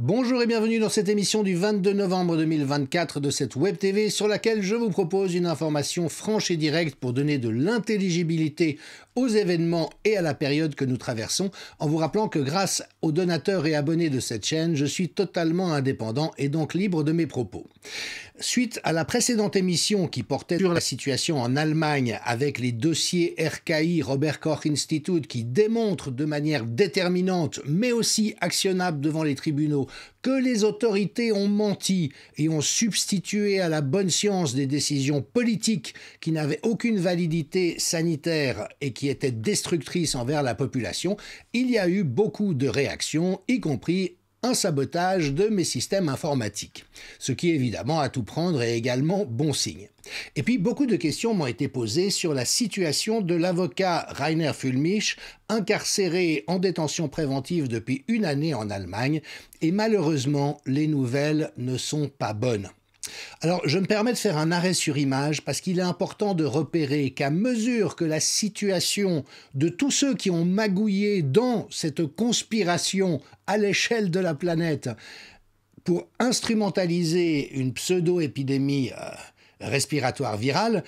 Bonjour et bienvenue dans cette émission du 22 novembre 2024 de cette Web TV sur laquelle je vous propose une information franche et directe pour donner de l'intelligibilité aux événements et à la période que nous traversons, en vous rappelant que grâce aux donateurs et abonnés de cette chaîne, je suis totalement indépendant et donc libre de mes propos. Suite à la précédente émission qui portait sur la situation en Allemagne avec les dossiers RKI, Robert Koch Institute, qui démontrent de manière déterminante, mais aussi actionnable devant les tribunaux, que les autorités ont menti et ont substitué à la bonne science des décisions politiques qui n'avaient aucune validité sanitaire et qui étaient destructrices envers la population, il y a eu beaucoup de réactions, y compris un sabotage de mes systèmes informatiques. Ce qui, évidemment, à tout prendre est également bon signe. Et puis, beaucoup de questions m'ont été posées sur la situation de l'avocat Rainer Füllmich, incarcéré en détention préventive depuis une année en Allemagne, et malheureusement, les nouvelles ne sont pas bonnes. Alors, je me permets de faire un arrêt sur image parce qu'il est important de repérer qu'à mesure que la situation de tous ceux qui ont magouillé dans cette conspiration à l'échelle de la planète pour instrumentaliser une pseudo-épidémie respiratoire virale,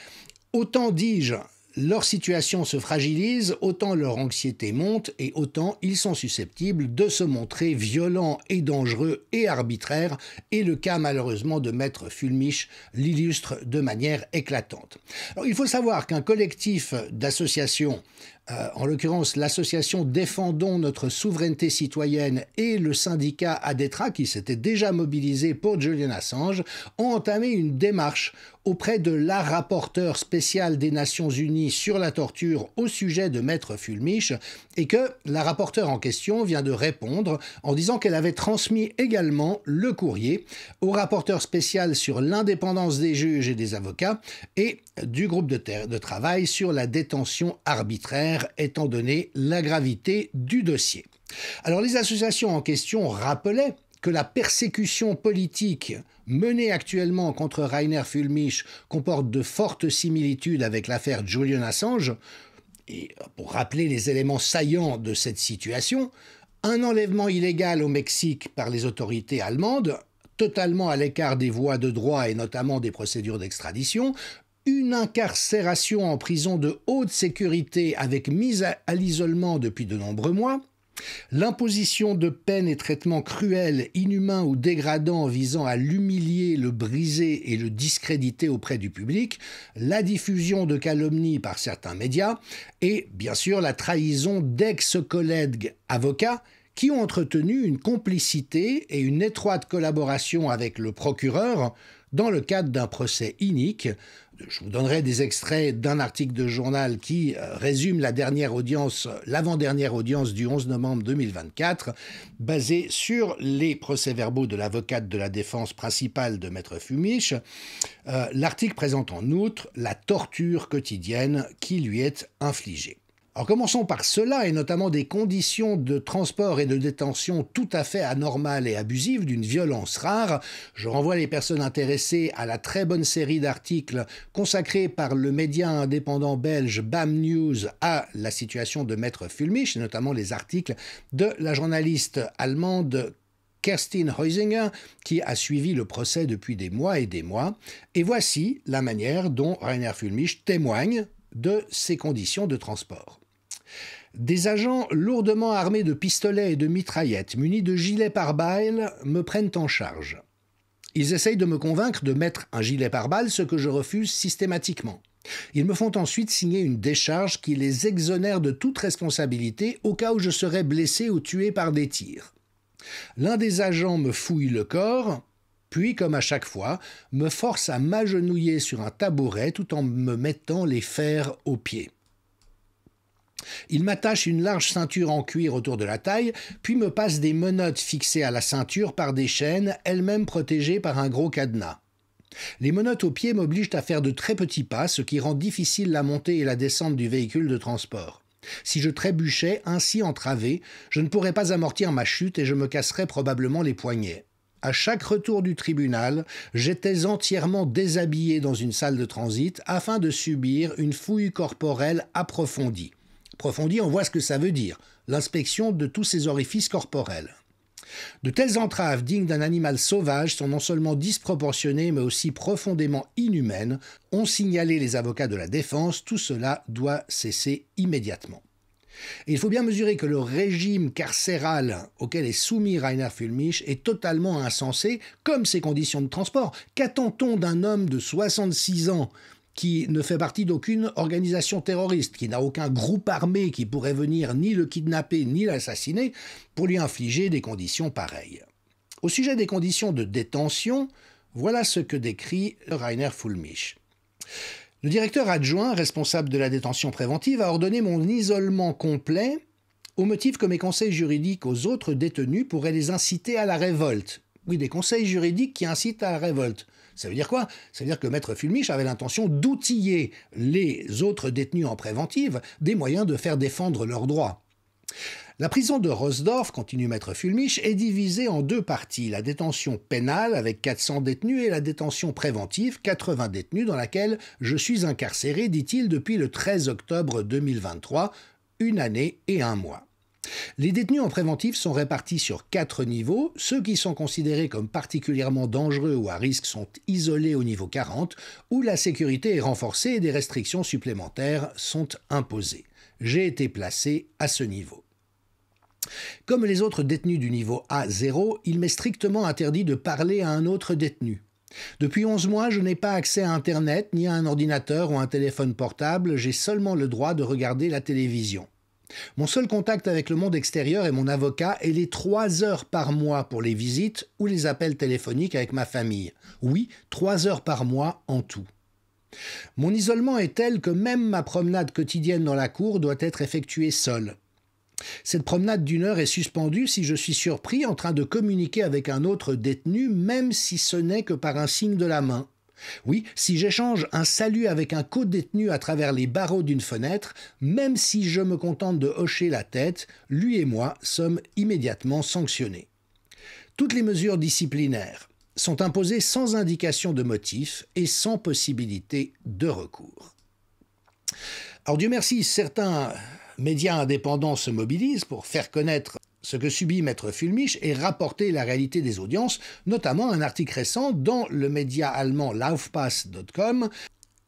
autant dis-je, leur situation se fragilise, autant leur anxiété monte et autant ils sont susceptibles de se montrer violents et dangereux et arbitraires, et le cas malheureusement de Maître Füllmich l'illustre de manière éclatante. Alors, il faut savoir qu'un collectif d'associations, en l'occurrence l'association Défendons notre souveraineté citoyenne et le syndicat ADETRA, qui s'était déjà mobilisé pour Julian Assange, ont entamé une démarche auprès de la rapporteure spéciale des Nations Unies sur la torture au sujet de Maître Füllmich, et que la rapporteure en question vient de répondre en disant qu'elle avait transmis également le courrier au rapporteur spécial sur l'indépendance des juges et des avocats et du groupe de travail sur la détention arbitraire, étant donné la gravité du dossier. Alors les associations en question rappelaient que la persécution politique menée actuellement contre Rainer Füllmich comporte de fortes similitudes avec l'affaire Julian Assange. Et pour rappeler les éléments saillants de cette situation, un enlèvement illégal au Mexique par les autorités allemandes, totalement à l'écart des voies de droit et notamment des procédures d'extradition, une incarcération en prison de haute sécurité avec mise à l'isolement depuis de nombreux mois, l'imposition de peines et traitements cruels, inhumains ou dégradants visant à l'humilier, le briser et le discréditer auprès du public, la diffusion de calomnies par certains médias et, bien sûr, la trahison d'ex-collègues avocats qui ont entretenu une complicité et une étroite collaboration avec le procureur dans le cadre d'un procès inique. Je vous donnerai des extraits d'un article de journal qui résume l'avant-dernière audience du 11 novembre 2024, basée sur les procès-verbaux de l'avocate de la défense principale de Maître Füllmich. L'article présente en outre la torture quotidienne qui lui est infligée. Alors commençons par cela, et notamment des conditions de transport et de détention tout à fait anormales et abusives, d'une violence rare. Je renvoie les personnes intéressées à la très bonne série d'articles consacrés par le média indépendant belge BAM News à la situation de Maître Füllmich, et notamment les articles de la journaliste allemande Kerstin Heusinger, qui a suivi le procès depuis des mois et des mois. Et voici la manière dont Rainer Füllmich témoigne de ces conditions de transport. Des agents lourdement armés de pistolets et de mitraillettes, munis de gilets pare-balles, me prennent en charge. Ils essayent de me convaincre de mettre un gilet pare-balles, ce que je refuse systématiquement. Ils me font ensuite signer une décharge qui les exonère de toute responsabilité au cas où je serais blessé ou tué par des tirs. L'un des agents me fouille le corps, puis, comme à chaque fois, me force à m'agenouiller sur un tabouret tout en me mettant les fers aux pieds. Il m'attache une large ceinture en cuir autour de la taille, puis me passe des menottes fixées à la ceinture par des chaînes, elles-mêmes protégées par un gros cadenas. Les menottes aux pieds m'obligent à faire de très petits pas, ce qui rend difficile la montée et la descente du véhicule de transport. Si je trébuchais, ainsi entravé, je ne pourrais pas amortir ma chute et je me casserais probablement les poignets. À chaque retour du tribunal, j'étais entièrement déshabillé dans une salle de transit afin de subir une fouille corporelle approfondie. Approfondie, on voit ce que ça veut dire, l'inspection de tous ces orifices corporels. De telles entraves dignes d'un animal sauvage sont non seulement disproportionnées mais aussi profondément inhumaines, ont signalé les avocats de la défense. Tout cela doit cesser immédiatement. Et il faut bien mesurer que le régime carcéral auquel est soumis Rainer Füllmich est totalement insensé, comme ses conditions de transport. Qu'attend-on d'un homme de 66 ans qui ne fait partie d'aucune organisation terroriste, qui n'a aucun groupe armé qui pourrait venir ni le kidnapper ni l'assassiner, pour lui infliger des conditions pareilles? Au sujet des conditions de détention, voilà ce que décrit Rainer Füllmich. Le directeur adjoint, responsable de la détention préventive, a ordonné mon isolement complet au motif que mes conseils juridiques aux autres détenus pourraient les inciter à la révolte. Oui, des conseils juridiques qui incitent à la révolte. Ça veut dire quoi? Ça veut dire que Maître Füllmich avait l'intention d'outiller les autres détenus en préventive des moyens de faire défendre leurs droits. La prison de Rosdorf, continue Maître Füllmich, est divisée en deux parties, la détention pénale avec 400 détenus et la détention préventive, 80 détenus, dans laquelle je suis incarcéré, dit-il, depuis le 13 octobre 2023, 1 année et 1 mois. Les détenus en préventive sont répartis sur 4 niveaux. Ceux qui sont considérés comme particulièrement dangereux ou à risque sont isolés au niveau 40, où la sécurité est renforcée et des restrictions supplémentaires sont imposées. J'ai été placé à ce niveau. Comme les autres détenus du niveau A0, il m'est strictement interdit de parler à un autre détenu. Depuis 11 mois, je n'ai pas accès à Internet, ni à un ordinateur ou un téléphone portable, j'ai seulement le droit de regarder la télévision. Mon seul contact avec le monde extérieur est mon avocat et les 3 heures par mois pour les visites ou les appels téléphoniques avec ma famille. Oui, 3 heures par mois en tout. Mon isolement est tel que même ma promenade quotidienne dans la cour doit être effectuée seule. Cette promenade d'1 heure est suspendue si je suis surpris en train de communiquer avec un autre détenu, même si ce n'est que par un signe de la main. Oui, si j'échange un salut avec un co-détenu à travers les barreaux d'une fenêtre, même si je me contente de hocher la tête, lui et moi sommes immédiatement sanctionnés. Toutes les mesures disciplinaires sont imposées sans indication de motif et sans possibilité de recours. Alors Dieu merci, certains médias indépendants se mobilisent pour faire connaître ce que subit Maître Füllmich et rapporter la réalité des audiences, notamment un article récent dans le média allemand Laufpass.com.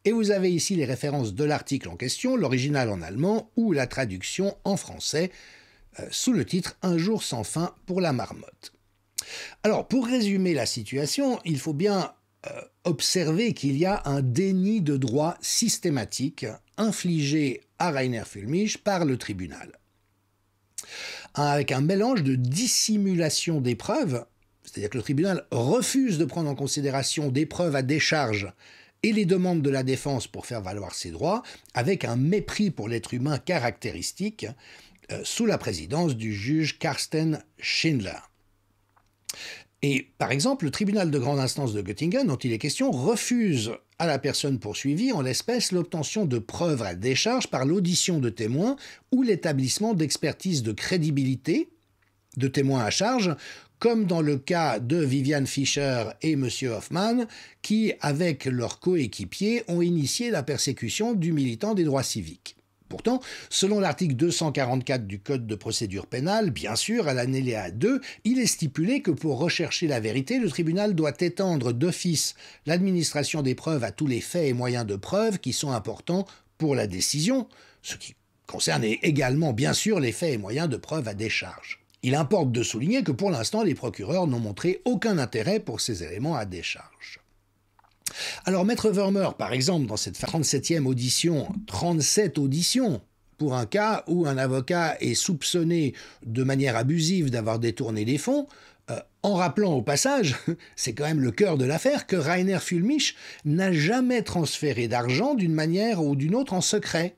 Et vous avez ici les références de l'article en question, l'original en allemand ou la traduction en français, sous le titre « Un jour sans fin pour la marmotte ». Alors, pour résumer la situation, il faut bien observer qu'il y a un déni de droit systématique infligé à Rainer Füllmich par le tribunal. Avec un mélange de dissimulation des preuves, c'est-à-dire que le tribunal refuse de prendre en considération des preuves à décharge et les demandes de la défense pour faire valoir ses droits, avec un mépris pour l'être humain caractéristique, sous la présidence du juge Carsten Schindler. Et par exemple, le tribunal de grande instance de Göttingen, dont il est question, refuse à la personne poursuivie, en l'espèce, l'obtention de preuves à décharge par l'audition de témoins ou l'établissement d'expertise de crédibilité de témoins à charge, comme dans le cas de Viviane Fischer et M. Hoffmann, qui, avec leurs coéquipiers, ont initié la persécution du militant des droits civiques. Pourtant, selon l'article 244 du Code de procédure pénale, bien sûr, à l'alinéa 2, il est stipulé que pour rechercher la vérité, le tribunal doit étendre d'office l'administration des preuves à tous les faits et moyens de preuve qui sont importants pour la décision, ce qui concerne également, bien sûr, les faits et moyens de preuve à décharge. Il importe de souligner que pour l'instant, les procureurs n'ont montré aucun intérêt pour ces éléments à décharge. Alors, Maître Wörmer, par exemple, dans cette 37e audition, 37 auditions, pour un cas où un avocat est soupçonné de manière abusive d'avoir détourné des fonds, en rappelant au passage, c'est quand même le cœur de l'affaire, que Rainer Füllmich n'a jamais transféré d'argent d'une manière ou d'une autre en secret.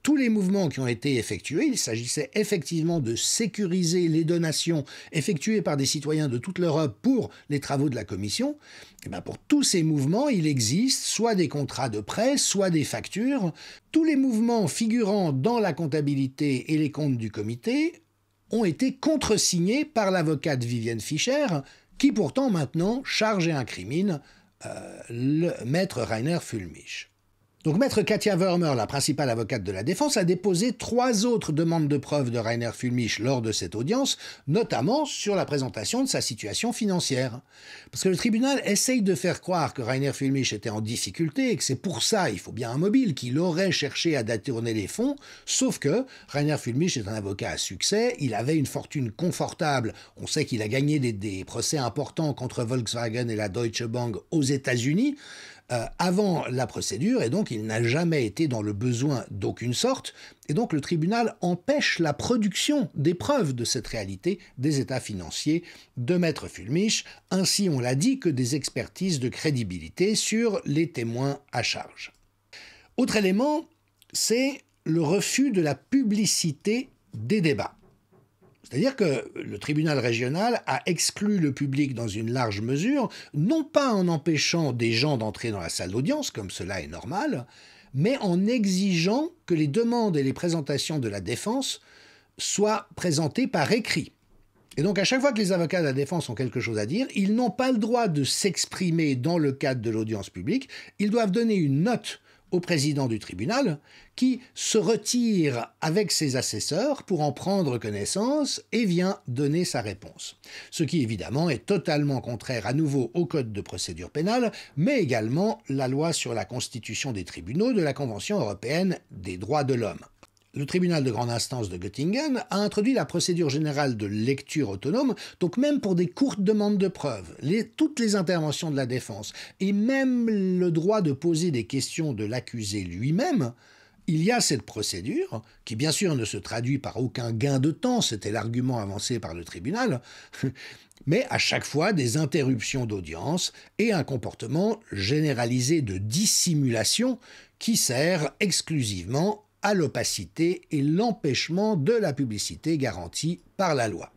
Tous les mouvements qui ont été effectués, il s'agissait effectivement de sécuriser les donations effectuées par des citoyens de toute l'Europe pour les travaux de la commission. Et bien pour tous ces mouvements, il existe soit des contrats de prêt, soit des factures. Tous les mouvements figurant dans la comptabilité et les comptes du comité ont été contresignés par l'avocate Viviane Fischer, qui pourtant maintenant charge et incrimine le maître Rainer Füllmich. Donc maître Katja Wörmer, la principale avocate de la défense, a déposé 3 autres demandes de preuves de Rainer Füllmich lors de cette audience, notamment sur la présentation de sa situation financière. Parce que le tribunal essaye de faire croire que Rainer Füllmich était en difficulté et que c'est pour ça, il faut bien un mobile, qu'il aurait cherché à détourner les fonds, sauf que Rainer Füllmich est un avocat à succès, il avait une fortune confortable, on sait qu'il a gagné des procès importants contre Volkswagen et la Deutsche Bank aux États-Unis, avant la procédure, et donc il n'a jamais été dans le besoin d'aucune sorte, et donc le tribunal empêche la production des preuves de cette réalité des états financiers de maître Füllmich, ainsi on l'a dit que des expertises de crédibilité sur les témoins à charge. Autre élément, c'est le refus de la publicité des débats. C'est-à-dire que le tribunal régional a exclu le public dans une large mesure, non pas en empêchant des gens d'entrer dans la salle d'audience, comme cela est normal, mais en exigeant que les demandes et les présentations de la défense soient présentées par écrit. Et donc à chaque fois que les avocats de la défense ont quelque chose à dire, ils n'ont pas le droit de s'exprimer dans le cadre de l'audience publique, ils doivent donner une note au président du tribunal, qui se retire avec ses assesseurs pour en prendre connaissance et vient donner sa réponse. Ce qui évidemment est totalement contraire à nouveau au Code de procédure pénale, mais également la loi sur la constitution des tribunaux de la Convention européenne des droits de l'homme. Le tribunal de grande instance de Göttingen a introduit la procédure générale de lecture autonome, donc même pour des courtes demandes de preuves, toutes les interventions de la défense, et même le droit de poser des questions de l'accusé lui-même, il y a cette procédure, qui bien sûr ne se traduit par aucun gain de temps, c'était l'argument avancé par le tribunal, mais à chaque fois des interruptions d'audience et un comportement généralisé de dissimulation qui sert exclusivement à l'opacité et l'empêchement de la publicité garantie par la loi.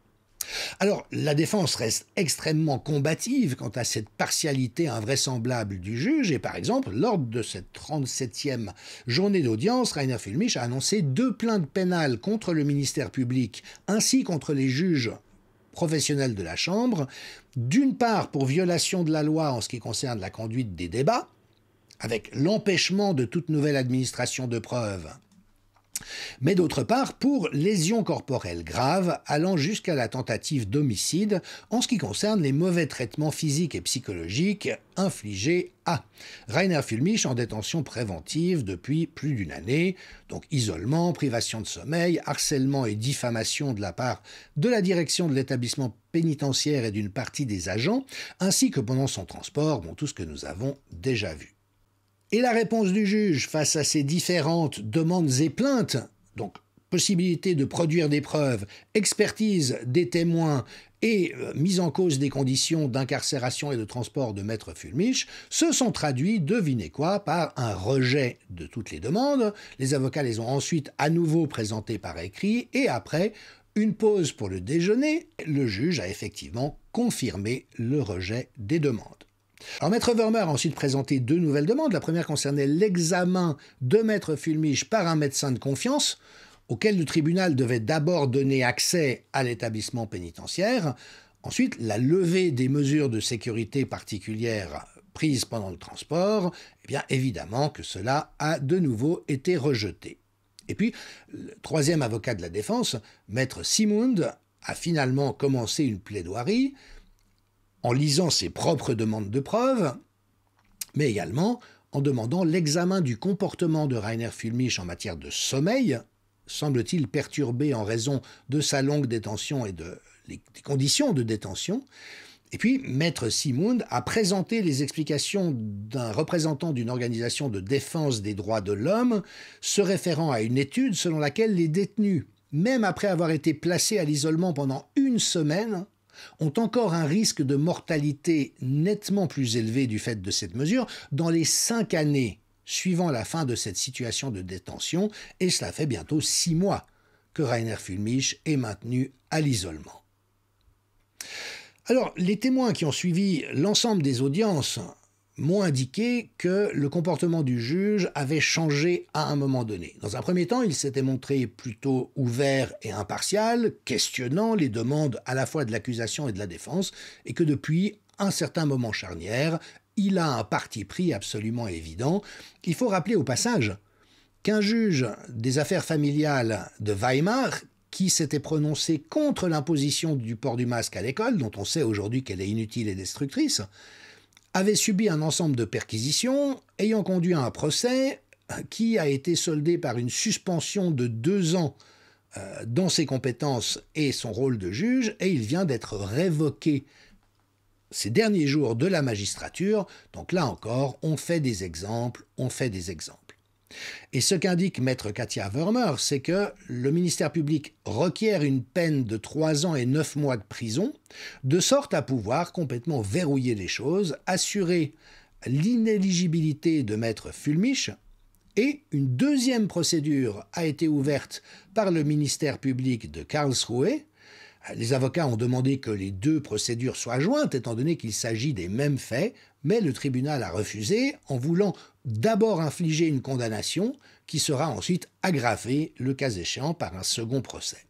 Alors, la défense reste extrêmement combative quant à cette partialité invraisemblable du juge, et par exemple, lors de cette 37e journée d'audience, Rainer Füllmich a annoncé 2 plaintes pénales contre le ministère public, ainsi contre les juges professionnels de la Chambre, d'une part pour violation de la loi en ce qui concerne la conduite des débats, avec l'empêchement de toute nouvelle administration de preuves, mais d'autre part pour lésions corporelles graves allant jusqu'à la tentative d'homicide en ce qui concerne les mauvais traitements physiques et psychologiques infligés à Rainer Füllmich en détention préventive depuis plus d'1 année, donc isolement, privation de sommeil, harcèlement et diffamation de la part de la direction de l'établissement pénitentiaire et d'une partie des agents, ainsi que pendant son transport, tout ce que nous avons déjà vu. Et la réponse du juge face à ces différentes demandes et plaintes, donc possibilité de produire des preuves, expertise des témoins et mise en cause des conditions d'incarcération et de transport de maître Füllmich, se sont traduits, devinez quoi, par un rejet de toutes les demandes. Les avocats les ont ensuite à nouveau présentées par écrit et après une pause pour le déjeuner, le juge a effectivement confirmé le rejet des demandes. Alors, maître Wörmer a ensuite présenté 2 nouvelles demandes. La première concernait l'examen de maître Füllmich par un médecin de confiance, auquel le tribunal devait d'abord donner accès à l'établissement pénitentiaire. Ensuite, la levée des mesures de sécurité particulières prises pendant le transport. Eh bien, évidemment que cela a de nouveau été rejeté. Et puis, le 3e avocat de la défense, maître Simund, a finalement commencé une plaidoirie en lisant ses propres demandes de preuves, mais également en demandant l'examen du comportement de Rainer Füllmich en matière de sommeil, semble-t-il perturbé en raison de sa longue détention et des conditions de détention. Et puis, maître Simund a présenté les explications d'un représentant d'une organisation de défense des droits de l'homme se référant à une étude selon laquelle les détenus, même après avoir été placés à l'isolement pendant 1 semaine, ont encore un risque de mortalité nettement plus élevé du fait de cette mesure dans les 5 années suivant la fin de cette situation de détention, et cela fait bientôt 6 mois que Rainer Füllmich est maintenu à l'isolement. Alors, les témoins qui ont suivi l'ensemble des audiences m'ont indiqué que le comportement du juge avait changé à un moment donné. Dans un premier temps, il s'était montré plutôt ouvert et impartial, questionnant les demandes à la fois de l'accusation et de la défense, et que depuis un certain moment charnière, il a un parti pris absolument évident. Il faut rappeler au passage qu'un juge des affaires familiales de Weimar, qui s'était prononcé contre l'imposition du port du masque à l'école, dont on sait aujourd'hui qu'elle est inutile et destructrice, avait subi un ensemble de perquisitions ayant conduit à un procès qui a été soldé par une suspension de 2 ans dans ses compétences et son rôle de juge, et il vient d'être révoqué ces derniers jours de la magistrature. Donc là encore, on fait des exemples. Et ce qu'indique maître Katia Wörmer, c'est que le ministère public requiert une peine de 3 ans et 9 mois de prison, de sorte à pouvoir complètement verrouiller les choses, assurer l'inéligibilité de maître Fulmich, et une deuxième procédure a été ouverte par le ministère public de Karlsruhe. Les avocats ont demandé que les 2 procédures soient jointes, étant donné qu'il s'agit des mêmes faits, mais le tribunal a refusé en voulant d'abord infliger une condamnation qui sera ensuite aggravée, le cas échéant, par un second procès.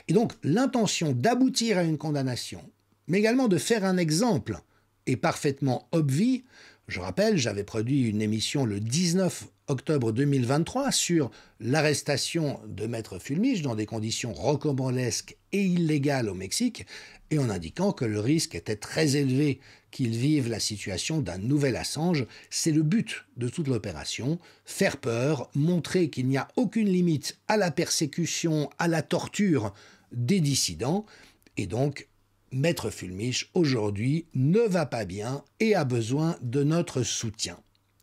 Et donc l'intention d'aboutir à une condamnation, mais également de faire un exemple, est parfaitement obvie. Je rappelle, j'avais produit une émission le 19 octobre 2023 sur l'arrestation de maître Fulmich dans des conditions rocambolesques et illégales au Mexique, et en indiquant que le risque était très élevé qu'il vive la situation d'un nouvel Assange. C'est le but de toute l'opération, faire peur, montrer qu'il n'y a aucune limite à la persécution, à la torture des dissidents, et donc maître Fulmich, aujourd'hui, ne va pas bien et a besoin de notre soutien.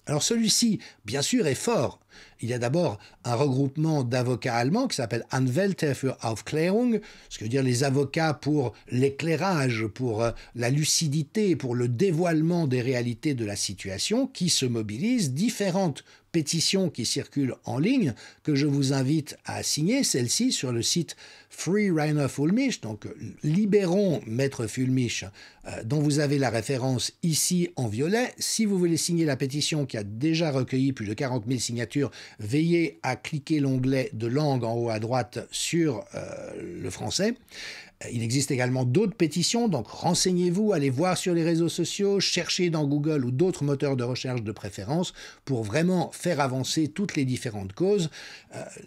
Alors celui-ci, bien sûr, est fort. Il y a d'abord un regroupement d'avocats allemands qui s'appelle Anwälte für Aufklärung, ce qui veut dire les avocats pour l'éclairage, pour la lucidité, pour le dévoilement des réalités de la situation, qui se mobilisent. Différentes pétitions qui circulent en ligne, que je vous invite à signer, celle-ci sur le site Free Rainer Fulmich, donc libérons maître Fulmich, dont vous avez la référence ici en violet. Si vous voulez signer la pétition qui a déjà recueilli plus de 40 000 signatures, veillez à cliquer l'onglet de langue en haut à droite sur le français. Il existe également d'autres pétitions, donc renseignez-vous, allez voir sur les réseaux sociaux, cherchez dans Google ou d'autres moteurs de recherche de préférence pour vraiment faire avancer toutes les différentes causes.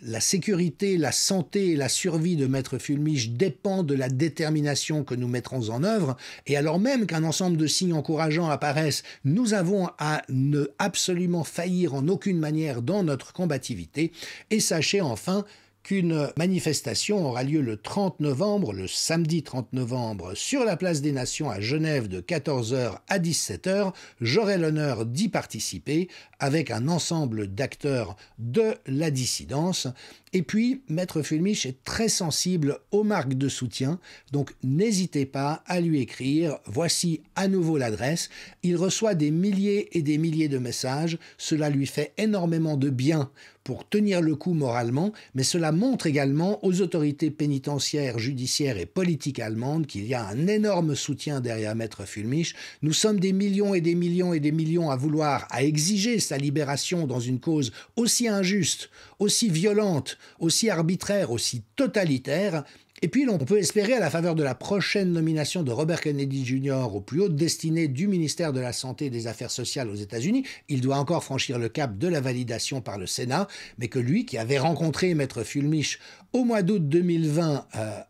La sécurité, la santé et la survie de maître Fulmich dépendent de la détermination que nous mettrons en œuvre, et alors même qu'un ensemble de signes encourageants apparaissent, nous avons à ne absolument faillir en aucune manière dans notre combativité. Et sachez enfin qu'une manifestation aura lieu le 30 novembre, le samedi 30 novembre, sur la place des Nations à Genève de 14h à 17h. J'aurai l'honneur d'y participer avec un ensemble d'acteurs de la dissidence. Et puis, maître Fulmich est très sensible aux marques de soutien, donc n'hésitez pas à lui écrire. Voici à nouveau l'adresse. Il reçoit des milliers et des milliers de messages. Cela lui fait énormément de bien pour tenir le coup moralement, mais cela montre également aux autorités pénitentiaires, judiciaires et politiques allemandes qu'il y a un énorme soutien derrière maître Fulmich. Nous sommes des millions et des millions et des millions à exiger sa libération dans une cause aussi injuste, aussi violente, aussi arbitraire, aussi totalitaire. Et puis, on peut espérer, à la faveur de la prochaine nomination de Robert Kennedy Jr. aux plus hautes destinées du ministère de la Santé et des Affaires sociales aux États-Unis, il doit encore franchir le cap de la validation par le Sénat, mais que lui, qui avait rencontré maître Fulmich au mois d'août 2020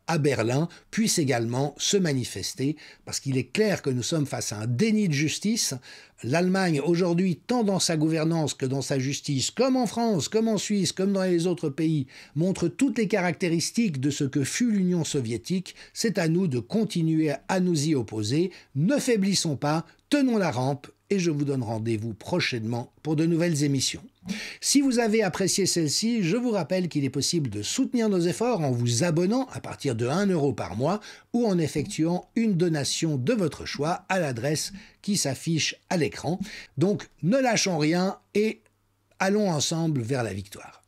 à Berlin, puisse également se manifester, parce qu'il est clair que nous sommes face à un déni de justice. L'Allemagne, aujourd'hui, tant dans sa gouvernance que dans sa justice, comme en France, comme en Suisse, comme dans les autres pays, montre toutes les caractéristiques de ce que fut l'Union soviétique. C'est à nous de continuer à nous y opposer. Ne faiblissons pas, tenons la rampe, et je vous donne rendez-vous prochainement pour de nouvelles émissions. Si vous avez apprécié celle-ci, je vous rappelle qu'il est possible de soutenir nos efforts en vous abonnant à partir de 1 € par mois ou en effectuant une donation de votre choix à l'adresse qui s'affiche à l'écran. Donc ne lâchons rien et allons ensemble vers la victoire.